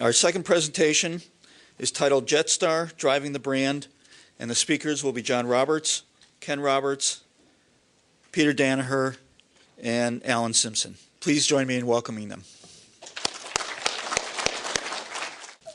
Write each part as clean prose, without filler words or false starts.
Our second presentation is titled Jetstar, Driving the Brand, and the speakers will be John Roberts, Ken Roberts, Peter Danaher, and Alan Simpson. Please join me in welcoming them.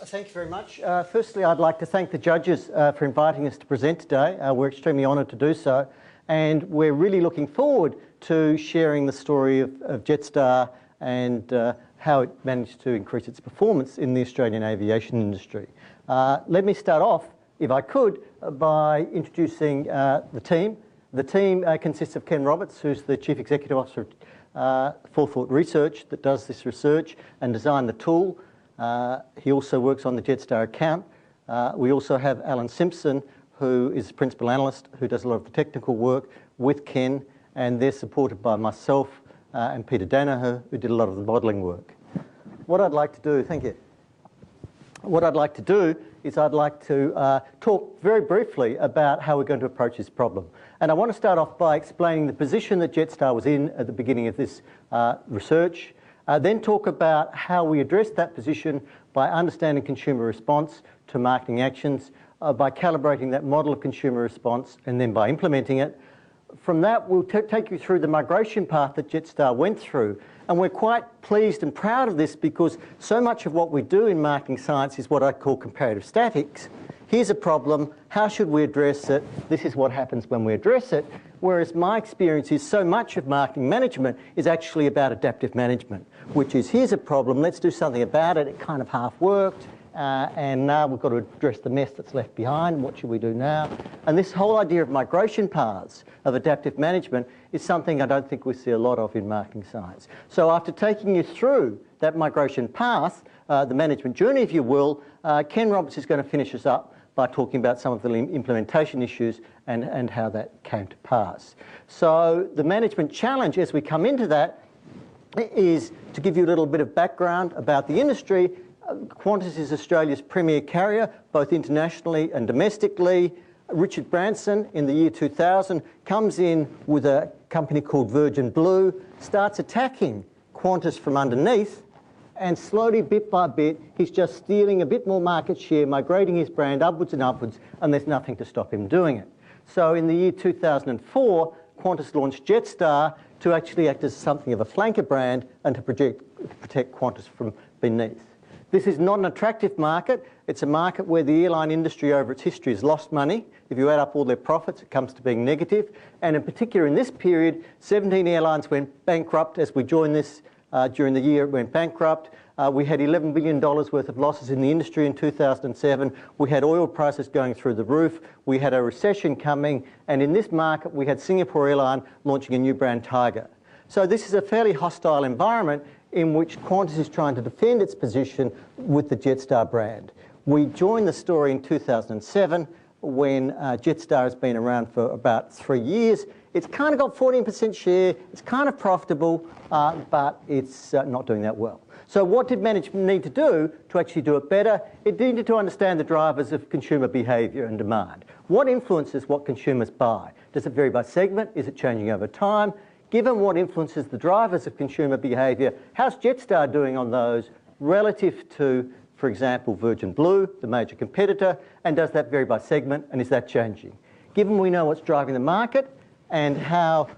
Thank you very much. Firstly, I'd like to thank the judges for inviting us to present today. We're extremely honoured to do so, and we're really looking forward to sharing the story of Jetstar and how it managed to increase its performance in the Australian aviation industry. Let me start off, if I could, by introducing the team. The team consists of Ken Roberts, who's the Chief Executive Officer of Forethought Research that does this research and designed the tool. He also works on the Jetstar account. We also have Alan Simpson, who is the Principal Analyst, who does a lot of the technical work with Ken, and they're supported by myself and Peter Danaher, who did a lot of the modelling work. What I'd like to do, thank you. What I'd like to do is I'd like to talk very briefly about how we're going to approach this problem. And I want to start off by explaining the position that Jetstar was in at the beginning of this research. Then talk about how we address that position by understanding consumer response to marketing actions, by calibrating that model of consumer response, and then by implementing it. From that, we'll take you through the migration path that Jetstar went through. And we're quite pleased and proud of this because so much of what we do in marketing science is what I call comparative statics. Here's a problem, how should we address it? This is what happens when we address it. Whereas my experience is so much of marketing management is actually about adaptive management, which is here's a problem, let's do something about it. It kind of half worked. And now we've got to address the mess that's left behind. What should we do now? And this whole idea of migration paths of adaptive management is something I don't think we see a lot of in marketing science. So after taking you through that migration path, the management journey, if you will, Ken Roberts is going to finish us up by talking about some of the implementation issues and how that came to pass. So the management challenge as we come into that is to give you a little bit of background about the industry. Qantas is Australia's premier carrier, both internationally and domestically. Richard Branson, in the year 2000, comes in with a company called Virgin Blue, starts attacking Qantas from underneath, and slowly, bit by bit, he's just stealing a bit more market share, migrating his brand upwards and upwards, and there's nothing to stop him doing it. So in the year 2004, Qantas launched Jetstar to actually act as something of a flanker brand and to protect Qantas from beneath. This is not an attractive market. It's a market where the airline industry over its history has lost money. If you add up all their profits, it comes to being negative. And in particular, in this period, 17 airlines went bankrupt as we joined this during the year it went bankrupt. We had $11 billion worth of losses in the industry in 2007. We had oil prices going through the roof. We had a recession coming. And in this market, we had Singapore Airlines launching a new brand, Tiger. So this is a fairly hostile environment in which Qantas is trying to defend its position with the Jetstar brand. We joined the story in 2007 when Jetstar has been around for about 3 years. It's kind of got 14% share, it's kind of profitable, but it's not doing that well. So what did management need to do to actually do it better? It needed to understand the drivers of consumer behaviour and demand. What influences what consumers buy? Does it vary by segment? Is it changing over time? Given what influences the drivers of consumer behaviour, how's Jetstar doing on those relative to, for example, Virgin Blue, the major competitor, and does that vary by segment, and is that changing? Given we know what's driving the market and how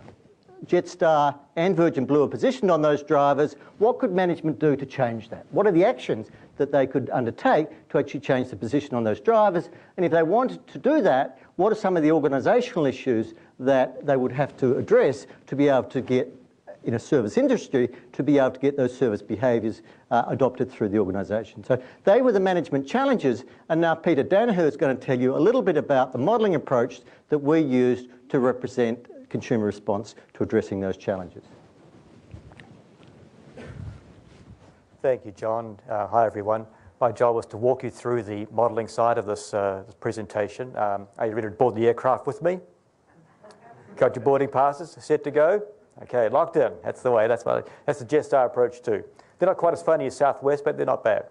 Jetstar and Virgin Blue are positioned on those drivers, what could management do to change that? What are the actions that they could undertake to actually change the position on those drivers? And if they wanted to do that, what are some of the organisational issues that they would have to address to be able to get, in a service industry, to be able to get those service behaviours adopted through the organisation? So they were the management challenges, and now Peter Danaher is going to tell you a little bit about the modelling approach that we used to represent consumer response to addressing those challenges. Thank you, John. Hi, everyone. My job was to walk you through the modelling side of this presentation. Are you ready to board the aircraft with me? Got your boarding passes set to go? Okay, locked in. That's the way. That's the Jetstar approach too. They're not quite as funny as Southwest, but they're not bad.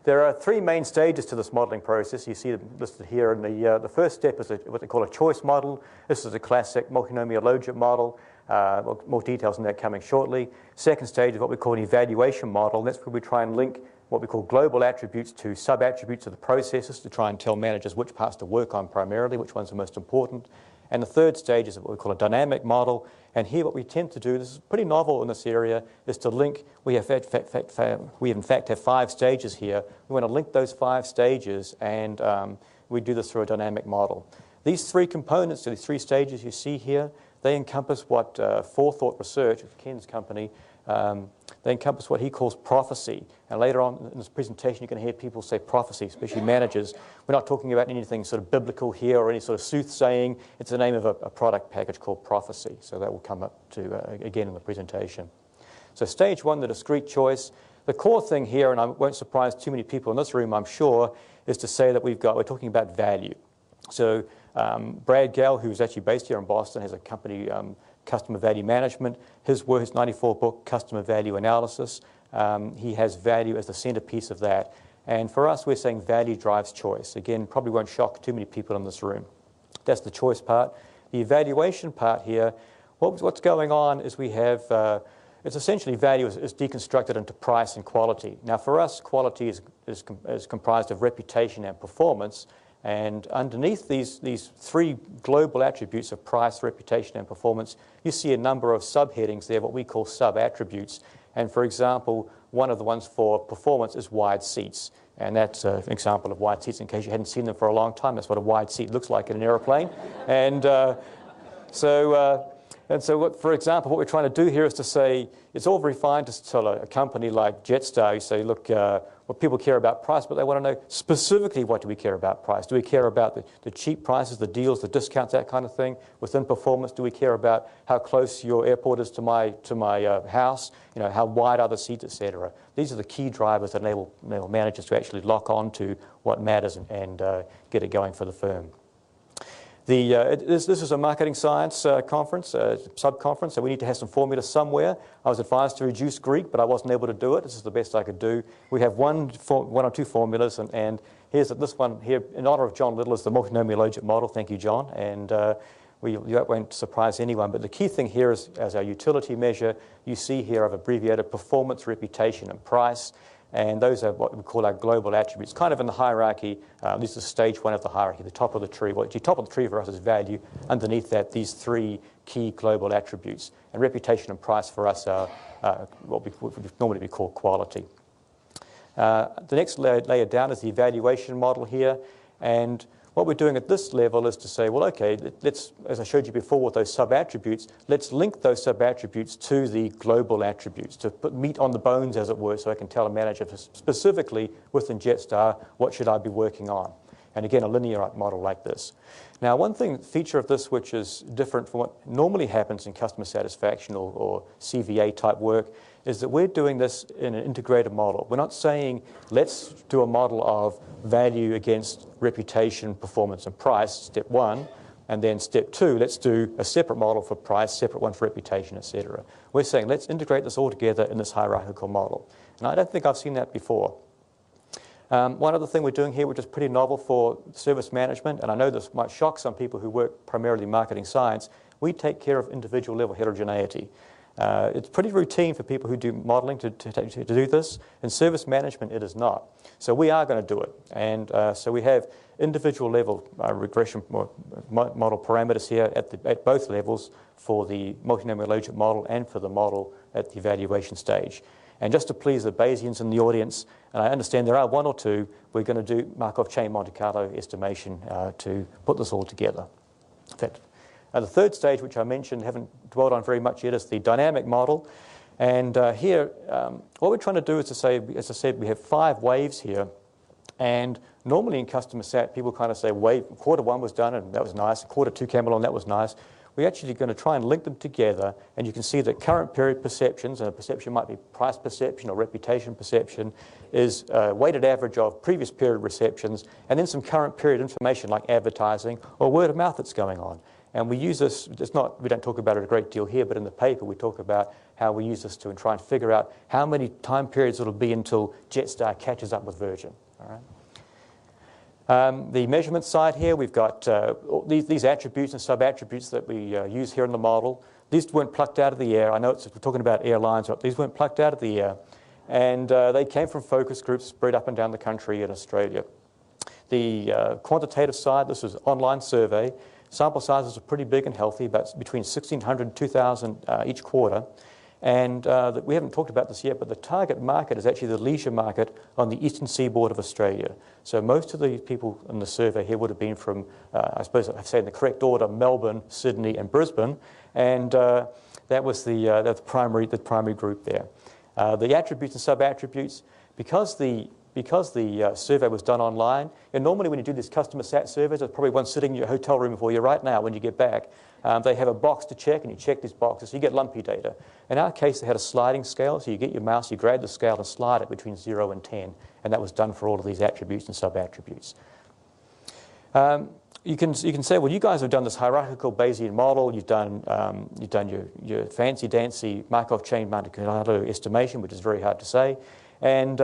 There are 3 main stages to this modelling process. You see them listed here. And the first step is what they call a choice model. This is a classic multinomial logit model. More details on that coming shortly. Second stage is what we call an evaluation model. That's where we try and link what we call global attributes to sub-attributes of the processes to try and tell managers which parts to work on primarily, which ones are most important. And the third stage is what we call a dynamic model. And here what we tend to do, this is pretty novel in this area, is to link, we in fact have 5 stages here. We want to link those 5 stages, and we do this through a dynamic model. These 3 components, these 3 stages you see here, they encompass what Forethought Research, Ken's company, they encompass what he calls prophecy. And later on in this presentation, you're going to hear people say prophecy, especially managers. We're not talking about anything sort of biblical here or any sort of soothsaying. It's the name of a product package called prophecy. So that will come up to again in the presentation. So stage 1, the discrete choice. The core thing here, and I won't surprise too many people in this room, I'm sure, is to say that we're talking about value. So Brad Gell, who's actually based here in Boston, has a company, Customer Value Management. His 94 book, Customer Value Analysis, he has value as the centerpiece of that. And for us, we're saying value drives choice. Again, probably won't shock too many people in this room. That's the choice part. The evaluation part here, what's going on is we have, it's essentially value is deconstructed into price and quality. Now for us, quality is comprised of reputation and performance. And underneath these 3 global attributes of price, reputation, and performance, you see a number of subheadings there, what we call sub-attributes. And for example, one of the ones for performance is wide seats. And that's an example of wide seats in case you hadn't seen them for a long time. That's what a wide seat looks like in an airplane. And so for example, what we're trying to do here is to say, it's all very fine to tell a company like Jetstar, you say, look, well, people care about price, but they want to know specifically what do we care about price. Do we care about the cheap prices, the deals, the discounts, that kind of thing? Within performance, do we care about how close your airport is to my house? You know, how wide are the seats, etc. These are the key drivers that enable managers to actually lock on to what matters and get it going for the firm. This is a marketing science conference, sub-conference, so we need to have some formulas somewhere. I was advised to reduce Greek, but I wasn't able to do it. This is the best I could do. We have one or 2 formulas, and here's this one here, in honor of John Little, is the multinomial logit model. Thank you, John. And that won't surprise anyone, but the key thing here is, as our utility measure, you see here I've abbreviated performance, reputation, and price. And those are what we call our global attributes. Kind of in the hierarchy, this is stage 1 of the hierarchy, the top of the tree. Well, the top of the tree for us is value. Underneath that, these 3 key global attributes. And reputation and price for us are what would normally be called quality. The next layer down is the evaluation model here. And what we're doing at this level is to say, well, okay, let's, as I showed you before with those sub-attributes, let's link those sub-attributes to the global attributes, to put meat on the bones, as it were, so I can tell a manager specifically within Jetstar, what should I be working on? And again, a linear model like this. Now, one feature of this which is different from what normally happens in customer satisfaction or CVA type work is that we're doing this in an integrated model. We're not saying, let's do a model of value against reputation, performance, and price, step 1, and then step 2, let's do a separate model for price, separate one for reputation, etc. We're saying, let's integrate this all together in this hierarchical model. And I don't think I've seen that before. One other thing we're doing here, which is pretty novel for service management, and I know this might shock some people who work primarily in marketing science, we take care of individual level heterogeneity. It's pretty routine for people who do modeling to do this. In service management, it is not. So we are going to do it. And so we have individual level regression model parameters here at both levels for the multinomial logit model and for the model at the evaluation stage. And just to please the Bayesians in the audience, and I understand there are 1 or 2, we're going to do Markov chain Monte Carlo estimation to put this all together. The third stage, which I mentioned, haven't dwelled on very much yet, is the dynamic model. And here, what we're trying to do is to say, as I said, we have 5 waves here. And normally in customer sat, people kind of say, quarter 1 was done, and that was nice. Quarter 2 came along, that was nice. We're actually going to try and link them together, and you can see that current period perceptions, and a perception might be price perception or reputation perception, is a weighted average of previous period receptions, and then some current period information like advertising or word of mouth that's going on. And we use this, we don't talk about it a great deal here, but in the paper we talk about how we use this to try and figure out how many time periods it'll be until Jetstar catches up with Virgin. All right? The measurement side here, we've got these attributes and sub-attributes that we use here in the model. These weren't plucked out of the air. I know we're talking about airlines, but these weren't plucked out of the air. And they came from focus groups spread up and down the country in Australia. The quantitative side, this was an online survey. Sample sizes are pretty big and healthy, about between 1,600 and 2,000 each quarter. And we haven't talked about this yet, but the target market is actually the leisure market on the eastern seaboard of Australia. So most of the people in the survey here would have been from, I suppose I'd say in the correct order, Melbourne, Sydney and Brisbane. And that was the primary group there. The attributes and sub-attributes, because the survey was done online, and normally when you do these customer sat surveys, there's probably one sitting in your hotel room for you right now when you get back. They have a box to check, and you check these boxes, so you get lumpy data. In our case, they had a sliding scale, so you get your mouse, you grab the scale and slide it between 0 and 10, and that was done for all of these attributes and sub-attributes. You can say, well, you guys have done this hierarchical Bayesian model. You've done your fancy-dancy Markov chain Monte Carlo estimation, which is very hard to say. And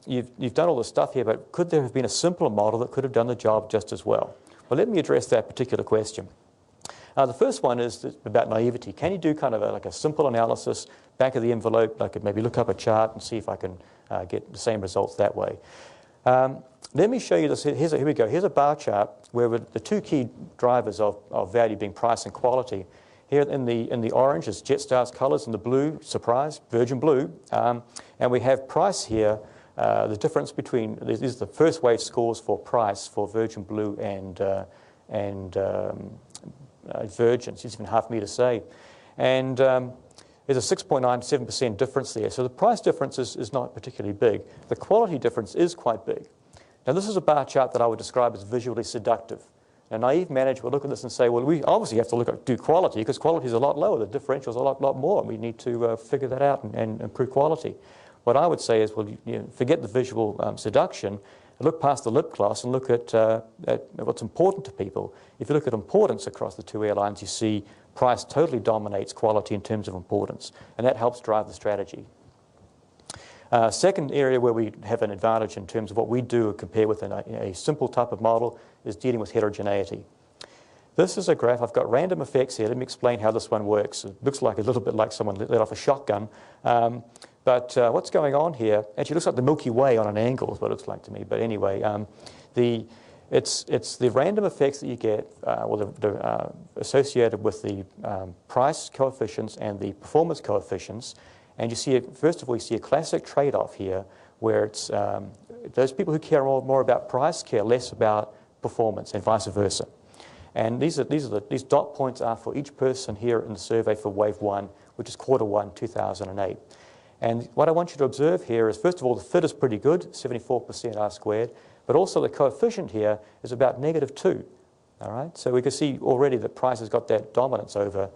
you've done all this stuff here, but could there have been a simpler model that could have done the job just as well? Well, let me address that particular question. The first one is about naivety. Can you do kind of like a simple analysis, back of the envelope? I could maybe look up a chart and see if I can get the same results that way. Let me show you this. Here we go. Here's a bar chart where the two key drivers of value being price and quality. Here in the orange is Jetstar's colours, and the blue, surprise, Virgin Blue. And we have price here. The difference between these is the first wave scores for price for Virgin Blue and Virgin. It's even hard for me to say. And there's a 6.97% difference there. So the price difference is not particularly big. The quality difference is quite big. Now, this is a bar chart that I would describe as visually seductive. Now, naive managers will look at this and say, well, we obviously have to do quality because quality is a lot lower. The differential is a lot more. We need to figure that out and improve quality. What I would say is, well, forget the visual seduction, and look past the lip gloss and look at what's important to people. If you look at importance across the two airlines, you see price totally dominates quality in terms of importance, and that helps drive the strategy. Second area where we have an advantage in terms of what we do compared with a simple type of model is dealing with heterogeneity. This is a graph. I've got random effects here. Let me explain how this one works. It looks like a little bit like someone let off a shotgun. But what's going on here, actually looks like the Milky Way on an angle is what it looks like to me. But anyway, it's the random effects that you get associated with the price coefficients and the performance coefficients. And you see, first of all, you see a classic trade-off here where it's those people who care more about price care less about performance and vice versa. And these dot points are for each person here in the survey for wave 1, which is Q1 2008. And what I want you to observe here is, first of all, the fit is pretty good, 74% R squared, but also the coefficient here is about -2. All right? So we can see already that price has got that dominance over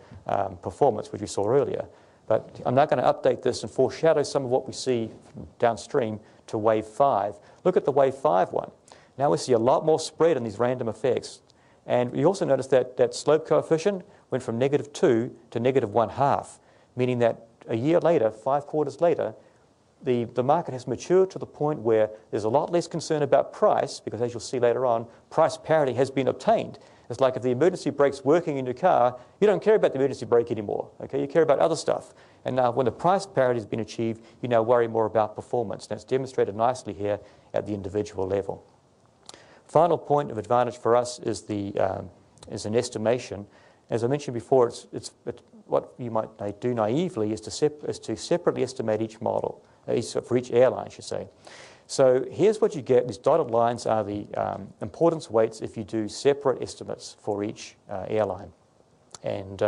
performance, which we saw earlier. But I'm not going to update this and foreshadow some of what we see downstream to wave 5. Look at the wave 5 one. Now we see a lot more spread in these random effects. And we also notice that slope coefficient went from -2 to -1/2, meaning that a year later, 5 quarters later, the market has matured to the point where there's a lot less concern about price, because as you'll see later on, price parity has been obtained. It's like if the emergency brake's working in your car, you don't care about the emergency brake anymore. Okay? You care about other stuff. And now when the price parity has been achieved, you now worry more about performance. That's demonstrated nicely here at the individual level. Final point of advantage for us is an estimation. As I mentioned before, it's what you might do naively is to separately estimate each model, for each airline, I should say. So here's what you get. These dotted lines are the importance weights if you do separate estimates for each airline. And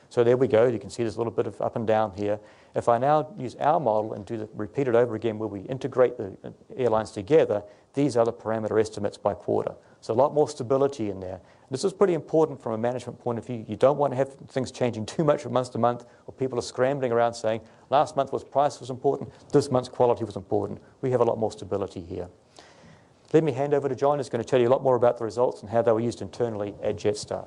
so there we go. You can see there's a little bit of up and down here. If I now use our model and repeat it over again where we integrate the airlines together, these are the parameter estimates by quarter. So a lot more stability in there. This is pretty important from a management point of view. You don't want to have things changing too much from month to month, or people are scrambling around saying, last month price was important, this month's quality was important. We have a lot more stability here. Let me hand over to John, who's going to tell you a lot more about the results and how they were used internally at Jetstar.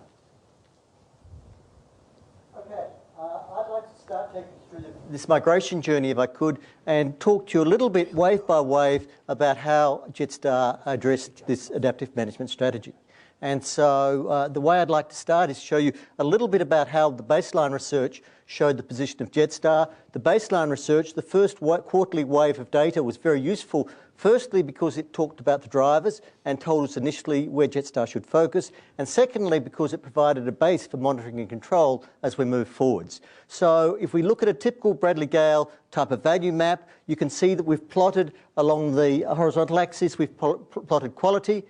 Okay, I'd like to start taking you through this migration journey, if I could, and talk to you a little bit, wave by wave, about how Jetstar addressed this adaptive management strategy. And so the way I'd like to start is show you a little bit about how the baseline research showed the position of Jetstar. The baseline research, the first quarterly wave of data, was very useful, firstly because it talked about the drivers and told us initially where Jetstar should focus, and secondly because it provided a base for monitoring and control as we move forwards. So if we look at a typical Bradley Gale type of value map, you can see that we've plotted along the horizontal axis, we've plotted quality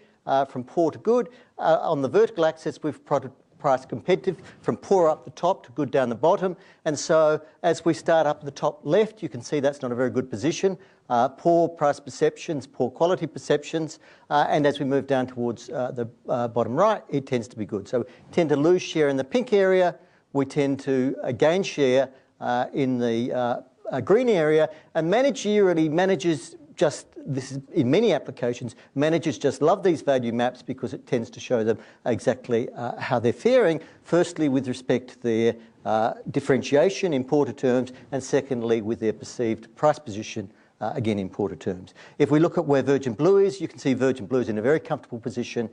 from poor to good. On the vertical axis, we've plotted price competitive from poor up the top to good down the bottom. And so as we start up the top left, you can see that's not a very good position. Poor price perceptions, poor quality perceptions, and as we move down towards the bottom right, it tends to be good. So we tend to lose share in the pink area, we tend to gain share in the green area, and managerially, managers just, this is in many applications, managers just love these value maps because it tends to show them exactly how they're faring, firstly with respect to their differentiation in porter terms, and secondly with their perceived price position, again in porter terms. If we look at where Virgin Blue is, you can see Virgin Blue is in a very comfortable position,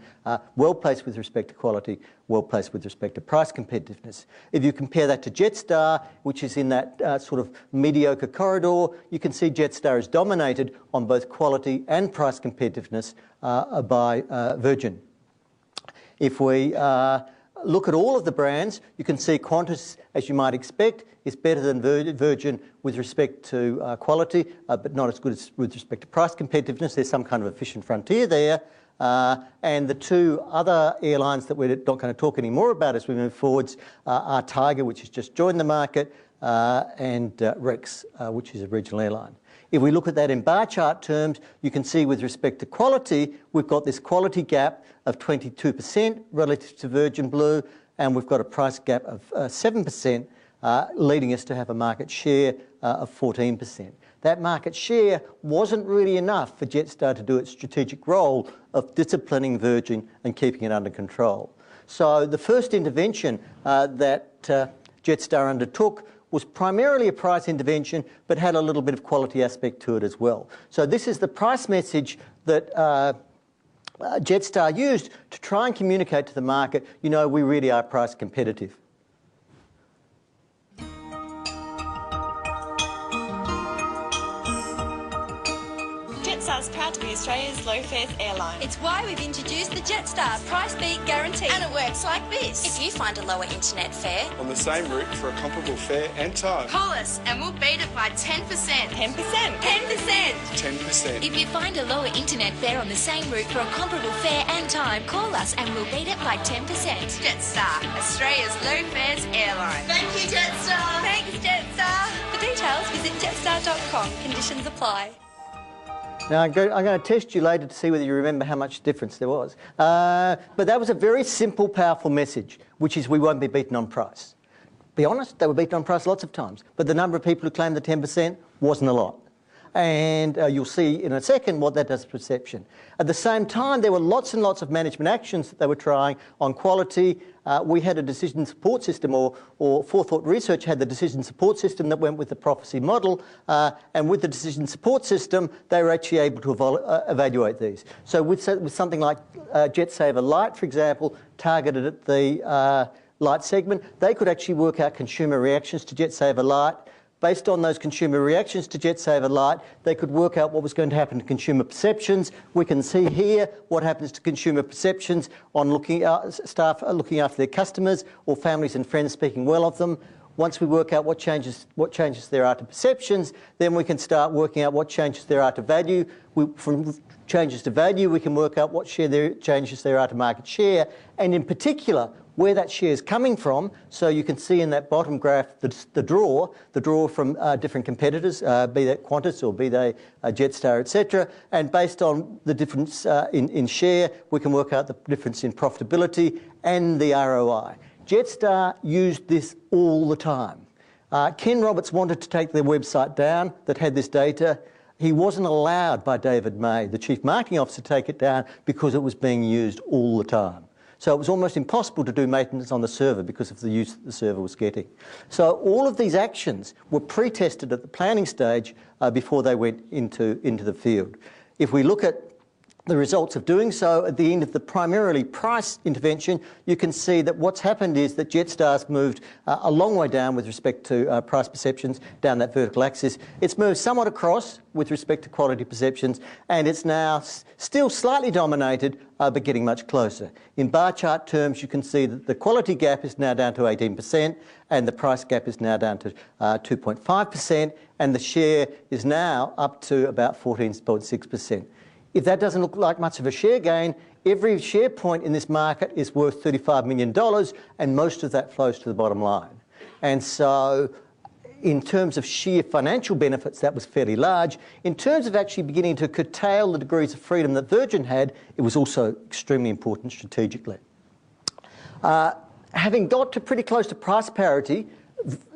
well placed with respect to quality, well placed with respect to price competitiveness. If you compare that to Jetstar, which is in that sort of mediocre corridor, you can see Jetstar is dominated on both quality and price competitiveness by Virgin. If we look at all of the brands, you can see Qantas, as you might expect, is better than Virgin with respect to quality, but not as good as with respect to price competitiveness. There's some kind of efficient frontier there. And the two other airlines that we're not going to talk any more about as we move forwards are Tiger, which has just joined the market, and Rex, which is a regional airline. If we look at that in bar chart terms, you can see with respect to quality, we've got this quality gap of 22% relative to Virgin Blue, and we've got a price gap of 7%, leading us to have a market share of 14%. That market share wasn't really enough for Jetstar to do its strategic role of disciplining Virgin and keeping it under control. So the first intervention that Jetstar undertook was primarily a price intervention, but had a little bit of quality aspect to it as well. So this is the price message that Jetstar used to try and communicate to the market, you know, we really are price competitive. Jetstar is proud to be Australia's low fares airline. It's why we've introduced the Jetstar Price Beat Guarantee. And it works like this. If you find a lower internet fare on the same route for a comparable fare and time, call us and we'll beat it by 10%. 10%. 10%. 10%. If you find a lower internet fare on the same route for a comparable fare and time, call us and we'll beat it by 10%. Jetstar, Australia's low fares airline. Thank you, Jetstar. Thanks, Jetstar. For details, visit jetstar.com. Conditions apply. Now, I'm going to test you later to see whether you remember how much difference there was. But that was a very simple, powerful message, which is we won't be beaten on price. Be honest, they were beaten on price lots of times, but the number of people who claimed the 10% wasn't a lot. And you'll see in a second what that does to perception. At the same time, there were lots and lots of management actions that they were trying on quality. We had a decision support system, or Forethought Research had the decision support system that went with the prophecy model. And with the decision support system, they were actually able to evaluate these. So with something like JetSaver Lite, for example, targeted at the light segment, they could actually work out consumer reactions to JetSaver Lite. Based on those consumer reactions to JetSaver Lite, they could work out what was going to happen to consumer perceptions. We can see here what happens to consumer perceptions on staff looking after their customers or families and friends speaking well of them. Once we work out what changes there are to perceptions, then we can start working out what changes there are to value. From changes to value, we can work out what changes there are to market share, and in particular, where that share is coming from. So you can see in that bottom graph the draw from different competitors, be that Qantas or be they Jetstar, etc. And based on the difference in share, we can work out the difference in profitability and the ROI. Jetstar used this all the time. Ken Roberts wanted to take their website down that had this data. He wasn't allowed by David May, the Chief Marketing Officer, to take it down because it was being used all the time. So it was almost impossible to do maintenance on the server because of the use that the server was getting. So all of these actions were pre-tested at the planning stage before they went into the field. If we look at the results of doing so at the end of the primarily price intervention, you can see that what's happened is that Jetstar's moved a long way down with respect to price perceptions down that vertical axis. It's moved somewhat across with respect to quality perceptions, and it's now still slightly dominated, but getting much closer. In bar chart terms, you can see that the quality gap is now down to 18%, and the price gap is now down to 2.5%, and the share is now up to about 14.6%. If that doesn't look like much of a share gain, every share point in this market is worth $35 million, and most of that flows to the bottom line. And so in terms of sheer financial benefits, that was fairly large. In terms of actually beginning to curtail the degrees of freedom that Virgin had, it was also extremely important strategically. Having got to pretty close to price parity,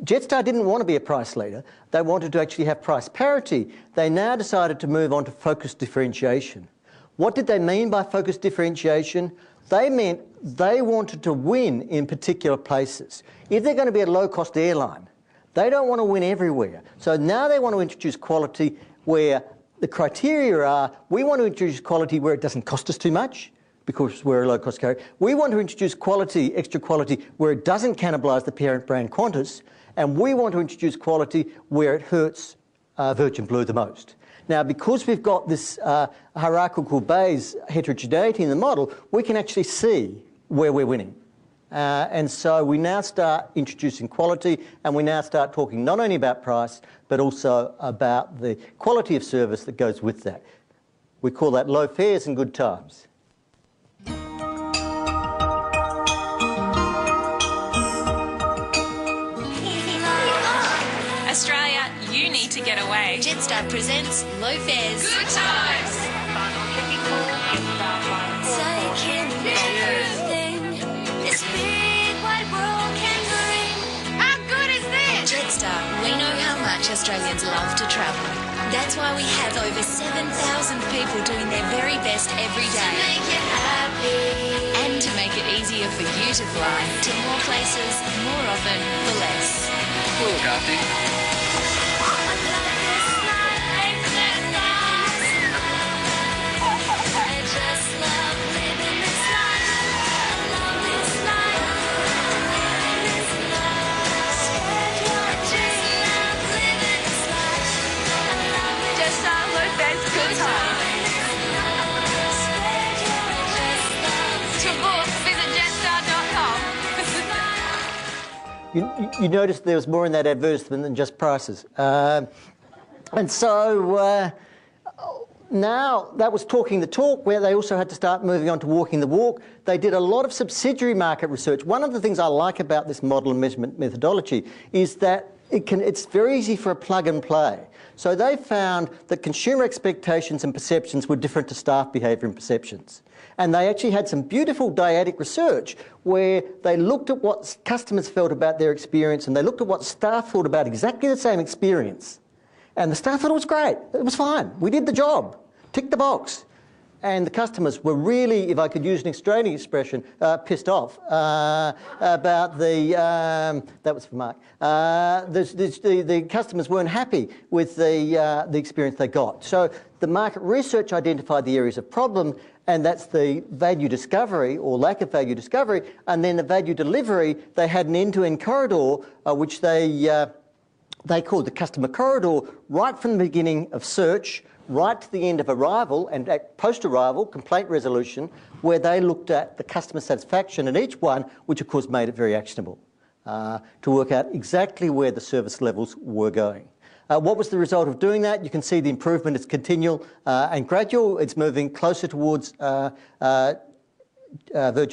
Jetstar didn't want to be a price leader. They wanted to actually have price parity. They now decided to move on to focused differentiation. What did they mean by focused differentiation? They meant they wanted to win in particular places. If they're going to be a low-cost airline, they don't want to win everywhere. So now they want to introduce quality where the criteria are, we want to introduce quality where it doesn't cost us too much, because we're a low-cost carrier. We want to introduce quality, extra quality, where it doesn't cannibalise the parent brand Qantas, and we want to introduce quality where it hurts Virgin Blue the most. Now, because we've got this hierarchical Bayes heterogeneity in the model, we can actually see where we're winning. And so we now start introducing quality, and we now start talking not only about price, but also about the quality of service that goes with that. We call that low fares and good times. Australia, you need to get away. Jetstar presents Low Fares. Good times. Taking everything this big wide world can bring. How good is this? Jetstar, we know how much Australians love to travel. That's why we have over 7,000 people doing their very best every day. To make you happy. And to make it easier for you to fly to more places, more often, for less. Cool, Kathy. You noticed there was more in that advertisement than just prices. And so now that was talking the talk, where they also had to start moving on to walking the walk. They did a lot of subsidiary market research. One of the things I like about this model and measurement methodology is that it's very easy for a plug and play. So they found that consumer expectations and perceptions were different to staff behaviour and perceptions. And they actually had some beautiful dyadic research where they looked at what customers felt about their experience, and they looked at what staff thought about exactly the same experience. And the staff thought it was great. It was fine. We did the job. Ticked the box. And the customers were really, if I could use an Australian expression, pissed off about the... that was for Mark. The customers weren't happy with the experience they got. So the market research identified the areas of problem, and that's the value discovery or lack of value discovery, and then the value delivery. They had an end-to-end corridor, which they called the customer corridor, right from the beginning of search, right to the end of arrival and at post-arrival complaint resolution, where they looked at the customer satisfaction in each one, which of course made it very actionable, to work out exactly where the service levels were going. What was the result of doing that? You can see the improvement is continual and gradual. It's moving closer towards Virgin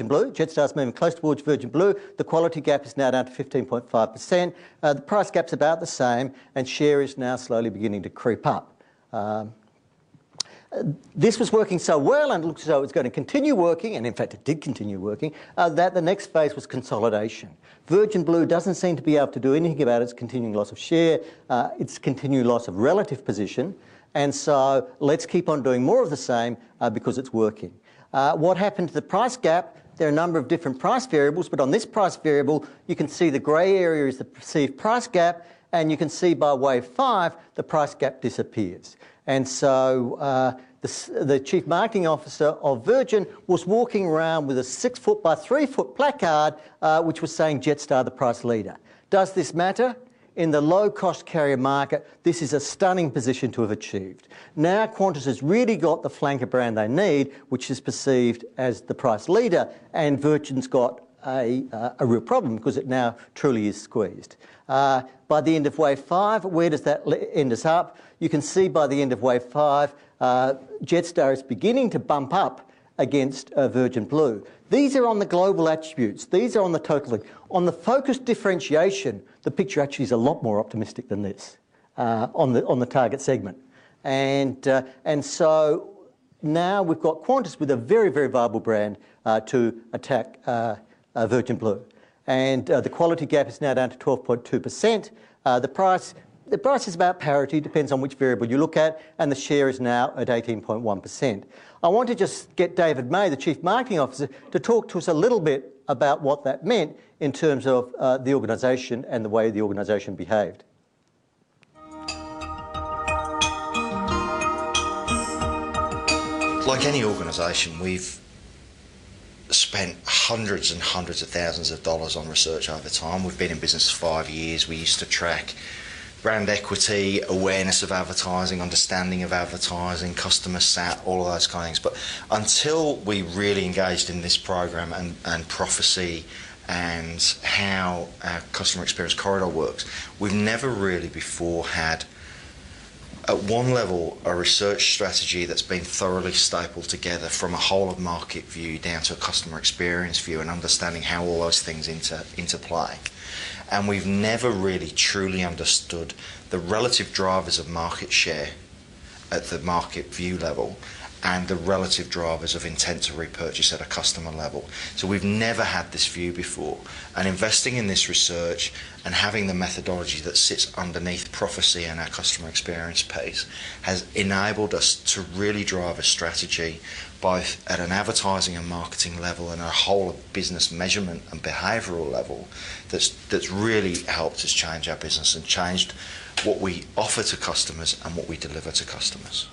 Blue. Jetstar's moving close towards Virgin Blue. The quality gap is now down to 15.5%. The price gap's about the same, and share is now slowly beginning to creep up. This was working so well, and it looks as though it's going to continue working, and in fact it did continue working, that the next phase was consolidation. Virgin Blue doesn't seem to be able to do anything about its continuing loss of share, its continuing loss of relative position, and so let's keep on doing more of the same because it's working. What happened to the price gap? There are a number of different price variables, but on this price variable you can see the grey area is the perceived price gap, and you can see by wave 5 the price gap disappears. And so the Chief Marketing Officer of Virgin was walking around with a 6 foot by 3 foot placard which was saying Jetstar the price leader. Does this matter? In the low-cost carrier market, this is a stunning position to have achieved. Now Qantas has really got the flanker brand they need, which is perceived as the price leader, and Virgin's got a real problem because it now truly is squeezed. By the end of Wave 5, where does that end us up? You can see by the end of Wave 5, Jetstar is beginning to bump up against Virgin Blue. These are on the global attributes. These are on the total. On the focused differentiation, the picture actually is a lot more optimistic than this on the target segment. And so now we've got Qantas with a very, very viable brand to attack Virgin Blue. And the quality gap is now down to 12.2%. The price is about parity, depends on which variable you look at, and the share is now at 18.1%. I want to just get David May, the Chief Marketing Officer, to talk to us a little bit about what that meant in terms of the organisation and the way the organisation behaved. Like any organisation, we've spent hundreds and hundreds of thousands of dollars on research over time. We've been in business 5 years. We used to track brand equity, awareness of advertising, understanding of advertising, customer sat, all of those kind of things. But until we really engaged in this program and prophecy and how our customer experience corridor works, we've never really before had, at one level, a research strategy that's been thoroughly stapled together from a whole of market view down to a customer experience view and understanding how all those things interplay. And we've never really truly understood the relative drivers of market share at the market view level and the relative drivers of intent to repurchase at a customer level. So we've never had this view before. And investing in this research and having the methodology that sits underneath prophecy and our customer experience piece has enabled us to really drive a strategy both at an advertising and marketing level and a whole of business measurement and behavioural level that's really helped us change our business and changed what we offer to customers and what we deliver to customers.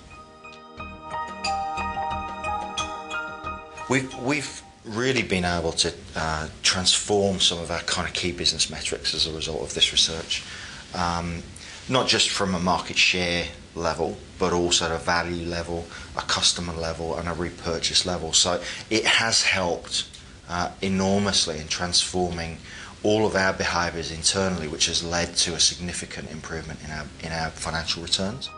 We've really been able to transform some of our kind of key business metrics as a result of this research, not just from a market share level, but also at a value level, a customer level and a repurchase level. So it has helped enormously in transforming all of our behaviours internally, which has led to a significant improvement in our financial returns.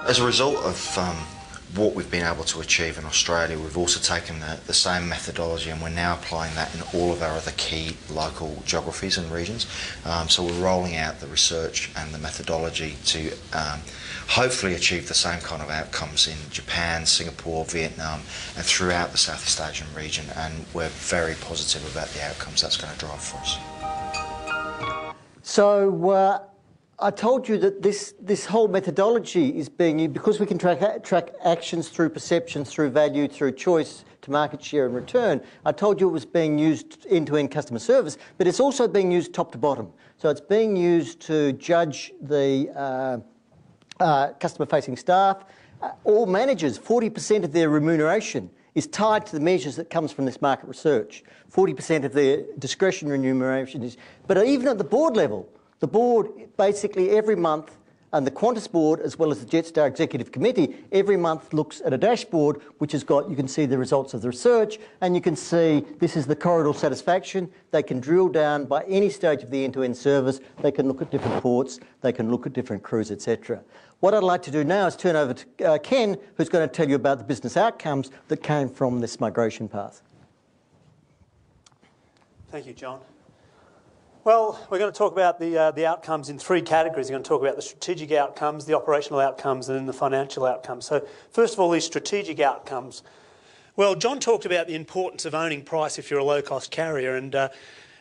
As a result of what we've been able to achieve in Australia, we've also taken the same methodology and we're now applying that in all of our other key local geographies and regions. So we're rolling out the research and the methodology to hopefully achieve the same kind of outcomes in Japan, Singapore, Vietnam and throughout the Southeast Asian region, and we're very positive about the outcomes that's going to drive for us. So I told you that this whole methodology is being used because we can track actions through perceptions, through value, through choice to market share and return. I told you it was being used end-to-end customer service, but it's also being used top to bottom. So it's being used to judge the customer-facing staff. All managers, 40% of their remuneration is tied to the measures that comes from this market research. 40% of their discretionary remuneration is... But even at the board level, the board basically every month, and the Qantas board as well as the Jetstar Executive Committee, every month looks at a dashboard which has got, you can see the results of the research and you can see this is the corridor satisfaction. They can drill down by any stage of the end-to-end service. They can look at different ports, they can look at different crews, etc. What I'd like to do now is turn over to Ken, who's going to tell you about the business outcomes that came from this migration path. Thank you, John. Well, we're going to talk about the outcomes in three categories. We're going to talk about the strategic outcomes, the operational outcomes, and then the financial outcomes. So first of all, these strategic outcomes. Well, John talked about the importance of owning price if you're a low-cost carrier, and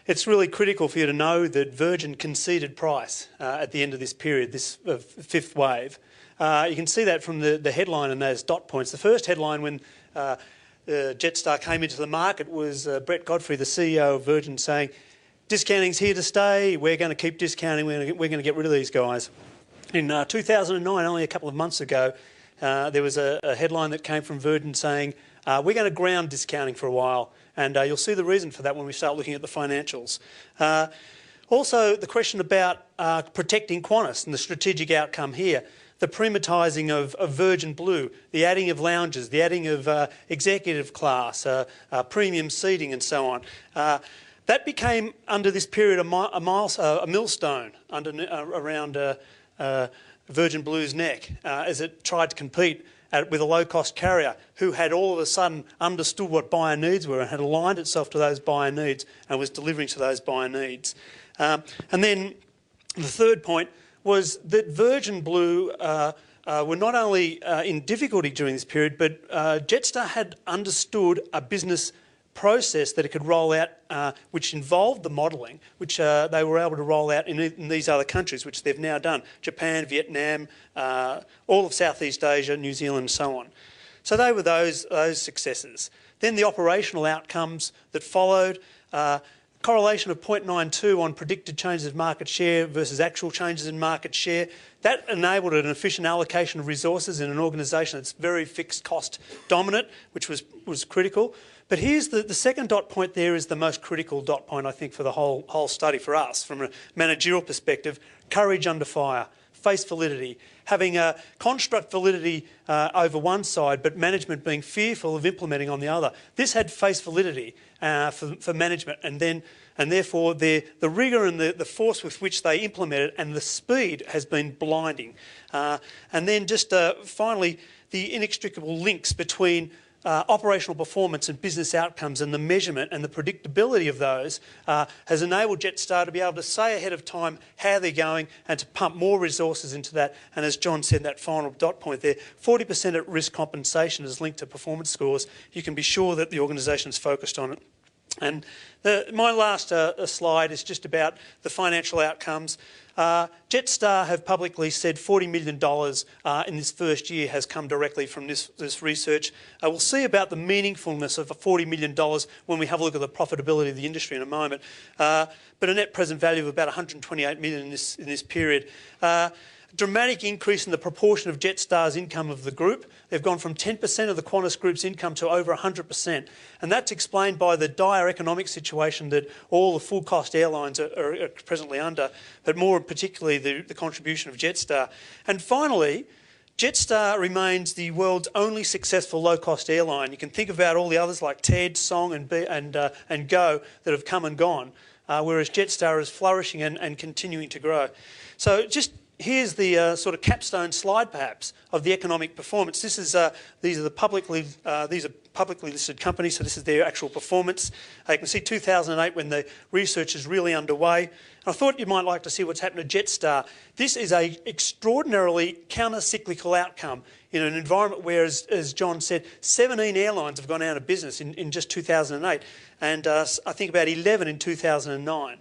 it's really critical for you to know that Virgin conceded price at the end of this period, this fifth wave. You can see that from the headline and those dot points. The first headline when Jetstar came into the market was Brett Godfrey, the CEO of Virgin, saying, "Discounting's here to stay. We're going to keep discounting. We're going to get rid of these guys." In 2009, only a couple of months ago, there was a headline that came from Virgin saying, we're going to ground discounting for a while, and you'll see the reason for that when we start looking at the financials. Also, the question about protecting Qantas and the strategic outcome here, the primatising of Virgin Blue, the adding of lounges, the adding of executive class, premium seating and so on. That became, under this period, a millstone around Virgin Blue's neck as it tried to compete with a low-cost carrier who had all of a sudden understood what buyer needs were and had aligned itself to those buyer needs and was delivering to those buyer needs. And then the third point was that Virgin Blue were not only in difficulty during this period, but Jetstar had understood a business process that it could roll out, which involved the modelling, which they were able to roll out in these other countries, which they've now done: Japan, Vietnam, all of Southeast Asia, New Zealand, and so on. So they were those successes. Then the operational outcomes that followed. Correlation of 0.92 on predicted changes of market share versus actual changes in market share. That enabled an efficient allocation of resources in an organisation that's very fixed cost dominant, which was critical. But here's the second dot point there is the most critical dot point, I think, for the whole study for us from a managerial perspective: courage under fire, face validity, having a construct validity over one side, but management being fearful of implementing on the other. This had face validity for management, and therefore the rigour and the force with which they implemented and the speed has been blinding. And then just finally, the inextricable links between operational performance and business outcomes and the measurement and the predictability of those has enabled Jetstar to be able to say ahead of time how they're going and to pump more resources into that. And as John said, that final dot point there, 40% at risk compensation is linked to performance scores. You can be sure that the organisation is focused on it. And my last slide is just about the financial outcomes. Jetstar have publicly said $40 million in this first year has come directly from this research. We'll see about the meaningfulness of $40 million when we have a look at the profitability of the industry in a moment. But a net present value of about $128 million in this period. Dramatic increase in the proportion of Jetstar's income of the group. They've gone from 10% of the Qantas Group's income to over 100%. And that's explained by the dire economic situation that all the full-cost airlines are presently under, but more particularly the contribution of Jetstar. And finally, Jetstar remains the world's only successful low-cost airline. You can think about all the others like TED, Song and Go that have come and gone, whereas Jetstar is flourishing and continuing to grow. So just here's the sort of capstone slide, perhaps, of the economic performance. These are publicly listed companies, so this is their actual performance. You can see 2008 when the research is really underway. And I thought you might like to see what's happened to Jetstar. This is an extraordinarily counter-cyclical outcome in an environment where, as John said, 17 airlines have gone out of business in just 2008, and I think about 11 in 2009.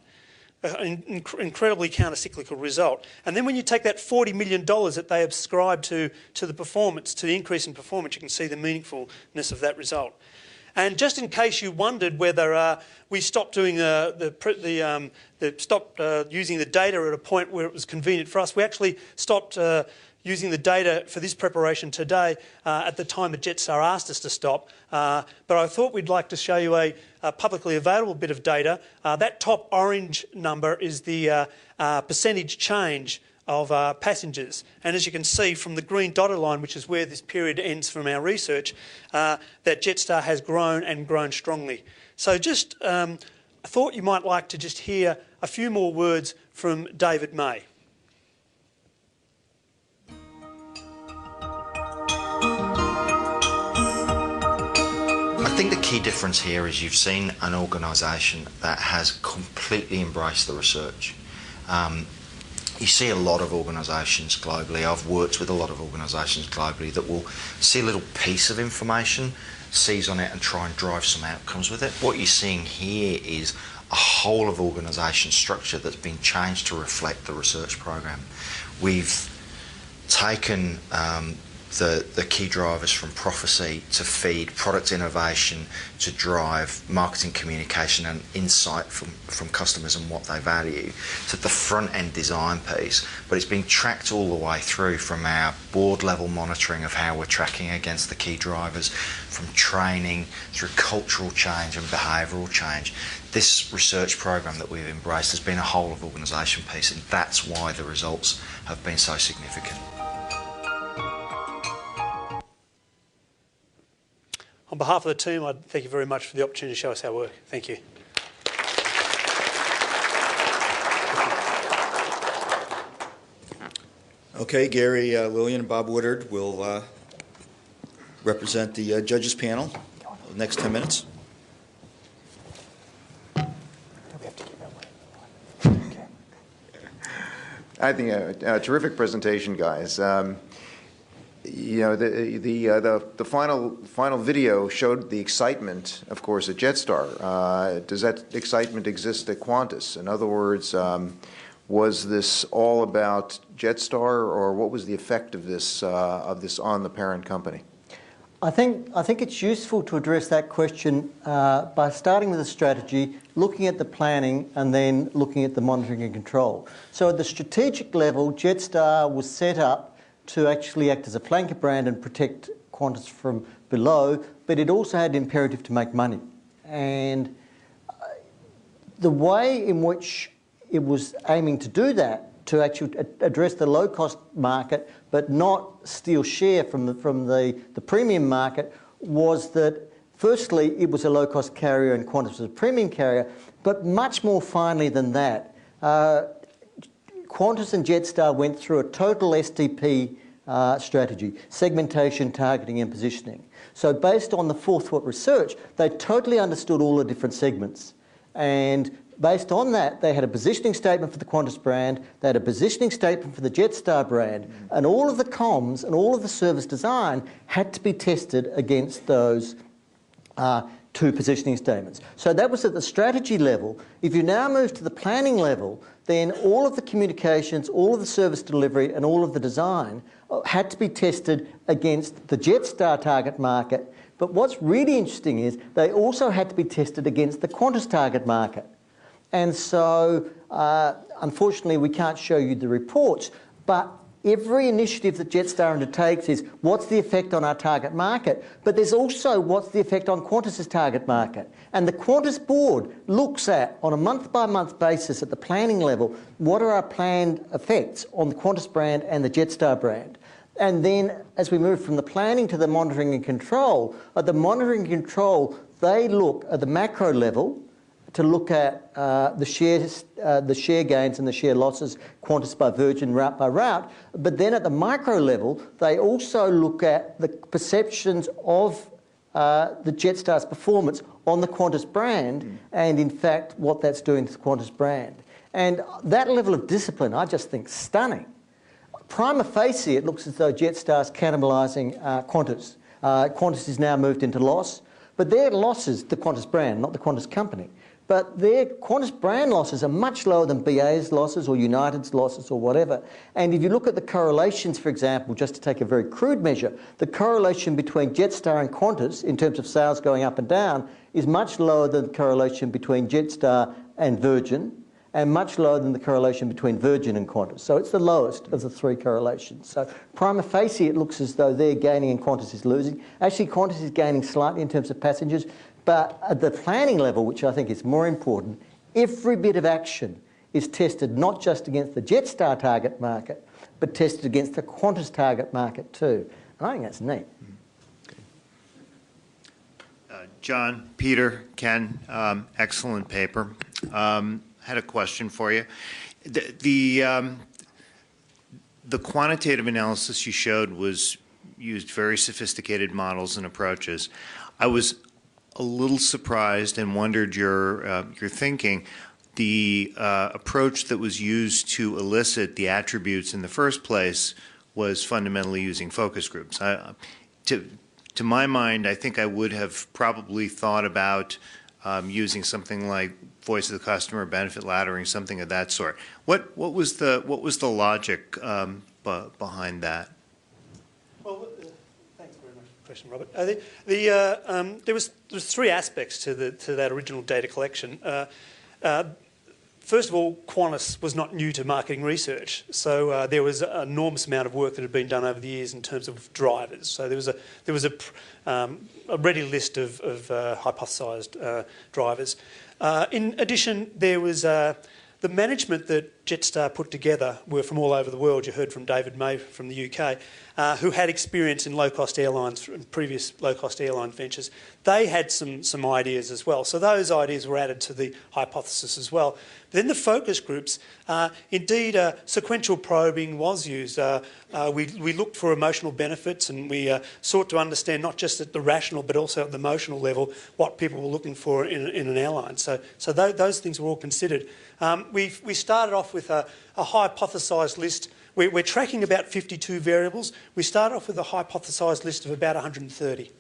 An incredibly counter-cyclical result. And then when you take that $40 million that they ascribe to the performance, to the increase in performance, you can see the meaningfulness of that result. And just in case you wondered whether we stopped doing stopped using the data at a point where it was convenient for us, we actually stopped using the data for this preparation today at the time that Jetstar asked us to stop. But I thought we'd like to show you a publicly available bit of data. That top orange number is the percentage change of passengers. And as you can see from the green dotted line, which is where this period ends from our research, that Jetstar has grown and grown strongly. So just I thought you might like to just hear a few more words from David May. I think the key difference here is you've seen an organisation that has completely embraced the research. You see a lot of organisations globally, I've worked with a lot of organisations globally that will see a little piece of information, seize on it and try and drive some outcomes with it. What you're seeing here is a whole of organisation structure that's been changed to reflect the research program. We've taken the key drivers from prophecy to feed product innovation to drive marketing communication and insight from customers and what they value to the front end design piece. But it's being tracked all the way through from our board level monitoring of how we're tracking against the key drivers, from training through cultural change and behavioural change. This research program that we've embraced has been a whole of organisation piece, and that's why the results have been so significant. On behalf of the team, I'd thank you very much for the opportunity to show us our work. Thank you. Okay, Gary Lillian and Bob Woodard will represent the judges panel for the next 10 minutes. I think a terrific presentation, guys. You know, the final video showed the excitement, of course, at Jetstar. Does that excitement exist at Qantas? In other words, was this all about Jetstar, or what was the effect of this on the parent company? I think it's useful to address that question by starting with the strategy, looking at the planning, and then looking at the monitoring and control. So at the strategic level, Jetstar was set up to actually act as a flanker brand and protect Qantas from below, but it also had the imperative to make money. And the way in which it was aiming to do that, to actually address the low-cost market but not steal share from the premium market, was that firstly it was a low-cost carrier and Qantas was a premium carrier, but much more finely than that. Qantas and Jetstar went through a total SDP strategy, segmentation, targeting and positioning. So based on the fourth what research, they totally understood all the different segments. And based on that, they had a positioning statement for the Qantas brand, they had a positioning statement for the Jetstar brand, and all of the comms and all of the service design had to be tested against those two positioning statements. So that was at the strategy level. If you now move to the planning level, then all of the communications, all of the service delivery and all of the design had to be tested against the Jetstar target market. But what's really interesting is they also had to be tested against the Qantas target market. And so, unfortunately, we can't show you the reports, but every initiative that Jetstar undertakes is what's the effect on our target market, but there's also what's the effect on Qantas's target market. And the Qantas board looks at, on a month-by-month basis at the planning level, what are our planned effects on the Qantas brand and the Jetstar brand. And then, as we move from the planning to the monitoring and control, at the monitoring and control, they look at the macro level to look at the share gains and the share losses, Qantas by Virgin, route by route. But then at the micro level, they also look at the perceptions of the Jetstar's performance on the Qantas brand and, in fact, what that's doing to the Qantas brand. And that level of discipline, I just think, stunning. Prima facie, it looks as though Jetstar's cannibalising Qantas. Qantas is now moved into loss, but their losses, the Qantas brand, not the Qantas company, but their Qantas brand losses are much lower than BA's losses or United's losses or whatever. And if you look at the correlations, for example, just to take a very crude measure, the correlation between Jetstar and Qantas in terms of sales going up and down is much lower than the correlation between Jetstar and Virgin, and much lower than the correlation between Virgin and Qantas. So it's the lowest of the three correlations. So prima facie, it looks as though they're gaining and Qantas is losing. Actually, Qantas is gaining slightly in terms of passengers, but at the planning level, which I think is more important, every bit of action is tested not just against the Jetstar target market, but tested against the Qantas target market too. And I think that's neat. John, Peter, Ken, excellent paper. Had a question for you. The quantitative analysis you showed used very sophisticated models and approaches. I was a little surprised and wondered your thinking. The approach that was used to elicit the attributes in the first place was fundamentally using focus groups. To my mind, I think I would have probably thought about using something like voice of the customer, benefit laddering, something of that sort. What was the logic behind that? Well, question, Robert. There was three aspects to that original data collection. First of all, Qantas was not new to marketing research, so there was an enormous amount of work that had been done over the years in terms of drivers. So there was a ready list of hypothesised drivers. In addition, there was the management that Jetstar put together were from all over the world. You heard from David May from the UK, who had experience in low-cost airlines, previous low-cost airline ventures. They had some ideas as well. So those ideas were added to the hypothesis as well. Then the focus groups, indeed, sequential probing was used. We looked for emotional benefits, and we sought to understand not just at the rational but also at the emotional level what people were looking for in an airline. So those things were all considered. We started off with a hypothesised list. We're tracking about 52 variables. We started off with a hypothesised list of about 130.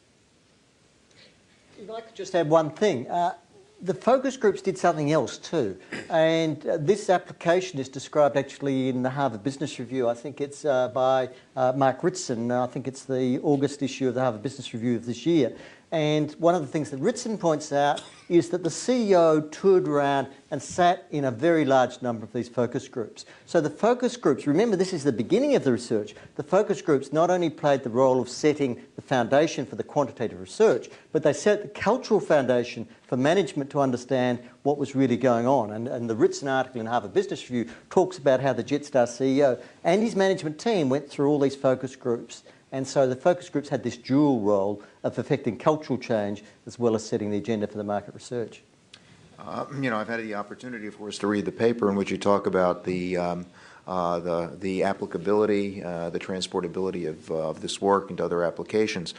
If I could just add one thing. The focus groups did something else too, and this application is described actually in the Harvard Business Review. I think it's by Mark Ritson. I think it's the August issue of the Harvard Business Review of this year. And one of the things that Ritson points out is that the CEO toured around and sat in a very large number of these focus groups. So the focus groups, remember this is the beginning of the research, the focus groups not only played the role of setting the foundation for the quantitative research, but they set the cultural foundation for management to understand what was really going on. And the Ritson article in Harvard Business Review talks about how the Jetstar CEO and his management team went through all these focus groups. And so the focus groups had this dual role of affecting cultural change as well as setting the agenda for the market research. I've had the opportunity, of course, to read the paper in which you talk about the applicability, the transportability of this work into other applications.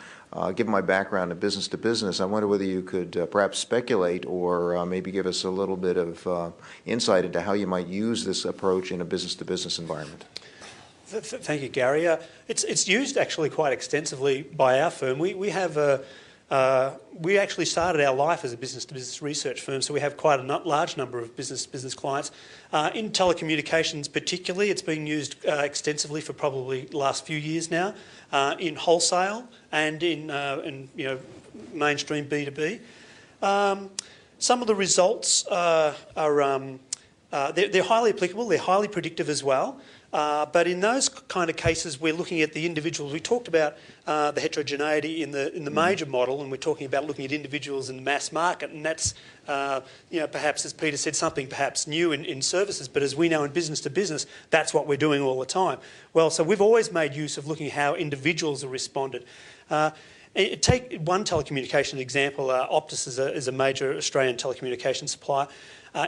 Given my background in business to business, I wonder whether you could perhaps speculate or maybe give us a little bit of insight into how you might use this approach in a business to business environment. Thank you, Gary. It's used actually quite extensively by our firm. We actually started our life as a business-to-business research firm, so we have quite a large number of business clients. In telecommunications particularly, it's been used extensively for probably the last few years now, in wholesale and in mainstream B2B. Some of the results they're highly applicable, they're highly predictive as well. But in those kind of cases, we're looking at the individuals. We talked about the heterogeneity in the major model, and we're talking about looking at individuals in the mass market, and that's, perhaps, as Peter said, something perhaps new in services, but as we know in business to business, that's what we're doing all the time. Well, so we've always made use of looking at how individuals are responded. Take one telecommunication example. Optus is a major Australian telecommunications supplier.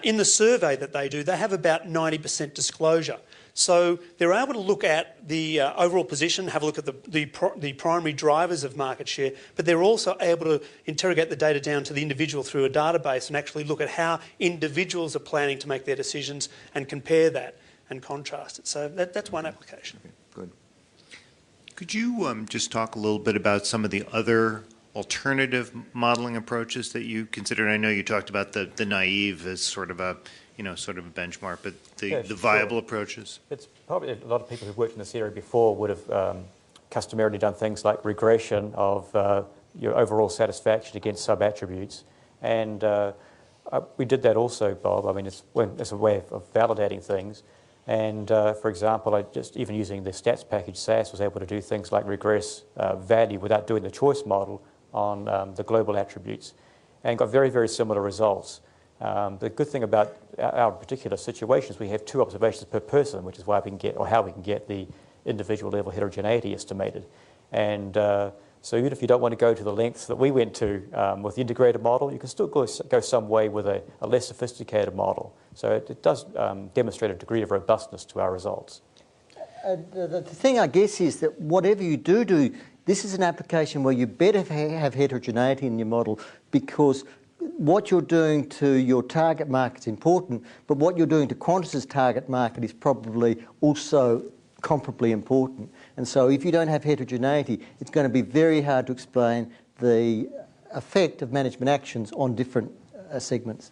In the survey that they do, they have about 90% disclosure. So they're able to look at the overall position, have a look at the primary drivers of market share, but they're also able to interrogate the data down to the individual through a database and actually look at how individuals are planning to make their decisions and compare that and contrast it. So that's one application. Okay, good. Could you just talk a little bit about some of the other alternative modeling approaches that you considered? I know you talked about the naive as sort of a benchmark, but the viable approaches? It's probably a lot of people who've worked in this area before would have customarily done things like regression of your overall satisfaction against sub-attributes. And we did that also, Bob. I mean, it's a way of validating things. And for example, even using the stats package, SAS was able to do things like regress value without doing the choice model on the global attributes, and got very, very similar results. The good thing about our particular situation is we have 2 observations per person, which is why we can get, or how we can get the individual level heterogeneity estimated. And so even if you don't want to go to the lengths that we went to with the integrated model, you can still go some way with a less sophisticated model. So it does demonstrate a degree of robustness to our results. The thing, I guess, is that whatever you do, this is an application where you better have heterogeneity in your model, because what you're doing to your target market is important, but what you're doing to Qantas's target market is probably also comparably important. And so if you don't have heterogeneity, it's going to be very hard to explain the effect of management actions on different segments.